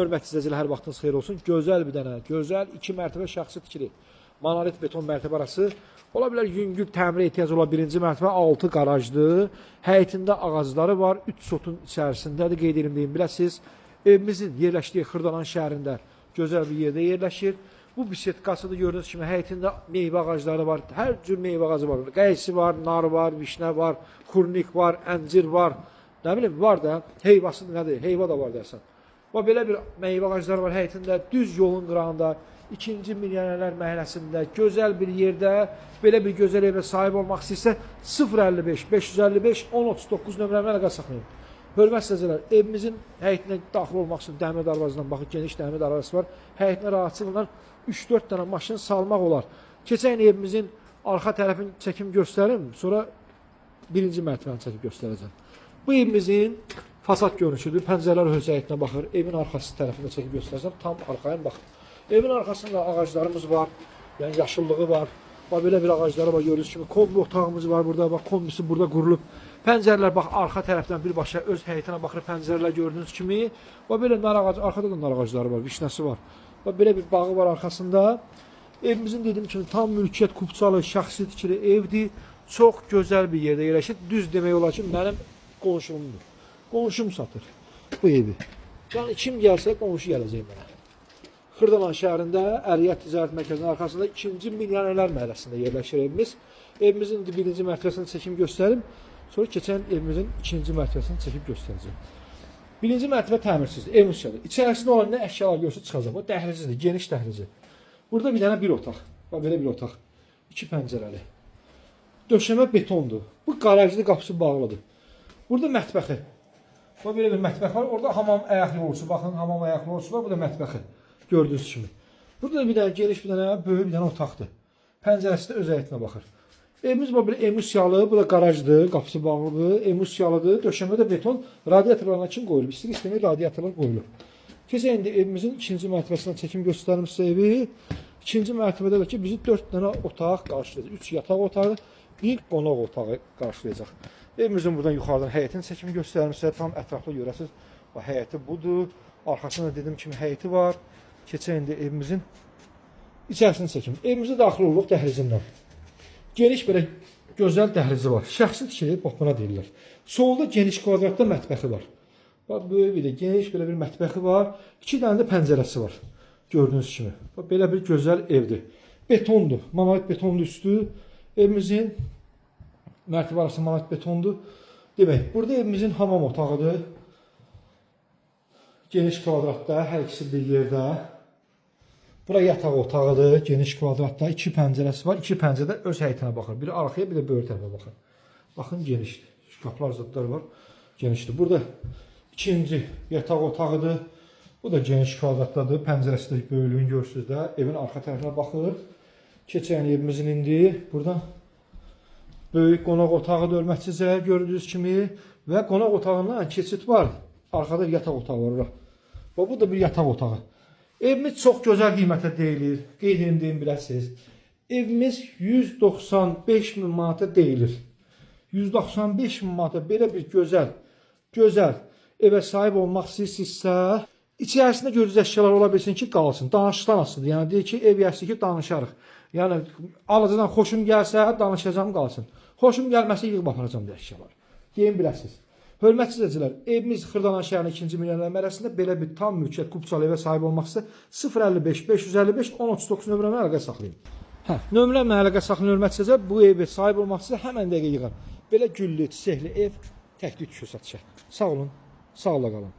Hörmətli izləyicilər, hər vaxtınız xeyir olsun. Gözəl bir dənə, gözəl 2 mərtəbə şəxsi tikili monolit beton mərtəbə arası. Ola bilər yüngül təmirə ehtiyac olan birinci mərtəbə 6 qarajdır. Həyətində ağacları var, 3 sotun içərisindədir. Qeyd edim deyim, biləsiniz. Evimizin yerləşdiyi Xırdalan şəhərində gözəl bir yerdə yerləşir. Bu bisetkasıdır, gördüyünüz kimi həyətində meyvə ağacları var. Hər cür meyvə ağacı var. Qaysı var, nar var, vişnə var, xurnik var, əncir var. Nə bilim, var da, heyvası nədir? Heyva da var deyəsən. Və belə bir meyvə ağacları var həyətində, düz yolun qırağında, 2-ci Milyonərlər məhəlləsində, gözəl bir yerdə, belə bir gözəl evə sahib olmaq istəyirsə 055 555 1039 nömrəmə əlaqə saxlayın. Hörmətli izləyicilər, evimizin həyətinə daxil olmaq üçün dəmir darvazından baxın, geniş dəmir darvazası var. Həyətinə rahatçılıqla 3-4 dənə maşın salmaq olar. Keçən evimizin arxa tərəfini çəkim göstərim, sonra birinci mərtəbəni çəkib göstərəcəm. Bu evimizin fasad görünüşüdür. Pəncərələr hövzəyətinə baxır. Evin arxası tərəfində çəkib göstərsəm, tam arxaya baxın. Evin arxasında ağaclarımız var. Yəni yaşıllığı var. Bax belə bir ağacları var, gördüyünüz kimi. Kombi otağımız var burada. Bax kombisi burada qurulub. Pəncərələr bax arxa tərəfdən birbaşa öz həyətinə baxır. Pəncərələr gördüyünüz kimi. Bax belə nar ağacı, arxada da nar ağacları var, vişnəsi var. Bax belə bir bağı var arxasında. Evimizin dediyim kimi tam mülkiyyət kupçalı, şəxsi tikili evdir. Çox gözəl bir yerdə yerləşir. Düz demək olar ki, mənim qonşumdur. Qonşum satır bu evi. Yəni kim gəlsə qonşu gələcək mənə. Xırdalan şəhərində Əriyyət Ticarət Mərkəzinin arxasında 2-ci Milyonərlər məhəlləsində yerləşir evimiz. Evimizin birinci mərtəbəsini çəkim göstərim. Sonra keçən evimizin 2-ci mərtəbəsini çəkib göstərəcəm. Birinci mərtəbə təmirsizdir, emulsiyadır. İçərisində olan nə əşyalar görsə çıxacaq. O dəhlizdir, geniş dəhlizi. Burada bir dənə bir otaq. Bax belə bir otaq. 2 pəncərəli. Döşəmə betondur. Bu qarajlı qapısı bağlıdır. Burada mətbəxi. Bax belə bir mətbəx var. Orada hamam ayaq yolçusu. Baxın, hamam ayaq yolçusu var. Bu da mətbəxi. Gördüyünüz kimi. Burada da bir dənə geniş bir dənə böyük bir dənə otaqdır. Pəncərəsi də öz həyətinə baxır. Evimiz bax belə emulsiyalı. Bu da qarajdır. Qapısı bağlıdır. Emulsiyalıdır. Döşəmə də beton. Radiatorlarına kim qoyulub? İstəyir radiatorlar qoyulub. Keçən indi evimizin 2-ci mərtəbəsindən çəkim göstərim sizə evi. 2-ci mərtəbədə də ki bizi 4 dənə otaq qarşılayacaq. 3 yataq otağı, 1 qonaq otağı qarşılayacaq. Evimizin buradan yuxarıdan həyətin çəkimi göstərmişsə, tam ətraflı görəsiniz. Bax, həyəti budur. Arxasında dediyim kimi həyəti var. Keçən indi evimizin içərisini çəkim. Evimizə daxil oluruq dəhlizindən. Geniş belə gözəl dəhlizi var. Şəxsi tikili, bax buna deyirlər. Solda geniş kvadratda mətbəxi var. Bax, böyük bir də geniş belə bir mətbəxi var. 2 dənə də pəncərəsi var. Gördüyünüz kimi. Bax, belə bir gözəl evdir. Betondur. Monolit betondur üstü. Evimizin mərtəbə arası monolit betondur. Demək, burada evimizin hamam otağıdır. Geniş kvadratda, hər ikisi bir yerdə. Bura yataq otağıdır, geniş kvadratda. 2 pəncərəsi var. 2 pəncərədə öz həyətinə baxır. Biri arxaya, bir də böyük tərəfə baxır. Baxın, genişdir. Şkaflar, zıdlar var. Genişdir. Burada 2-ci yataq otağıdır. Bu da geniş kvadratdadır. Pəncərəsi də böyüklüyünü görürsünüz də. Evin arxa tərəfinə baxır. Keçən evimizin indi burada böyük qonaq otağı da hörmətli gördüyünüz kimi və qonaq otağından keçid var. Arkada bir yataq otağı var. Və bu da bir yataq otağı. Evimiz çox gözəl qiymətə deyilir. Qeyd edim deyim biləsiniz. Evimiz 195 min manata deyilir. 195 min manata belə bir gözəl evə sahib olmaq istəyirsinizsə, içərisində gördüyünüz əşyalar ola bilsin ki, qalsın. Danışıqdan asılıdır. Yəni deyir ki, ev yaşlı ki, danışarıq. Yəni alıcıdan xoşum gəlsə, danışacağım qalsın. Xoşum gəlməsə yığıb aparacağım da əşyalar. Deyim biləsiniz. Hörmətli izləyicilər, evimiz Xırdalan şəhərinin 2-ci Milyonərlər məhəlləsində belə bir tam mülkiyyət kupçalı evə sahib olmaq istəyirsə 055 555 1039 nömrəmə əlaqə saxlayın. Nömrəmə əlaqə saxlayın hörmətli izləyicilər, bu evə sahib olmaq istəyirsə həmin dəqiqə yığın. Belə güllü, çiçəkli ev təklik düşür satışa. Sağ olun, sağla qalın.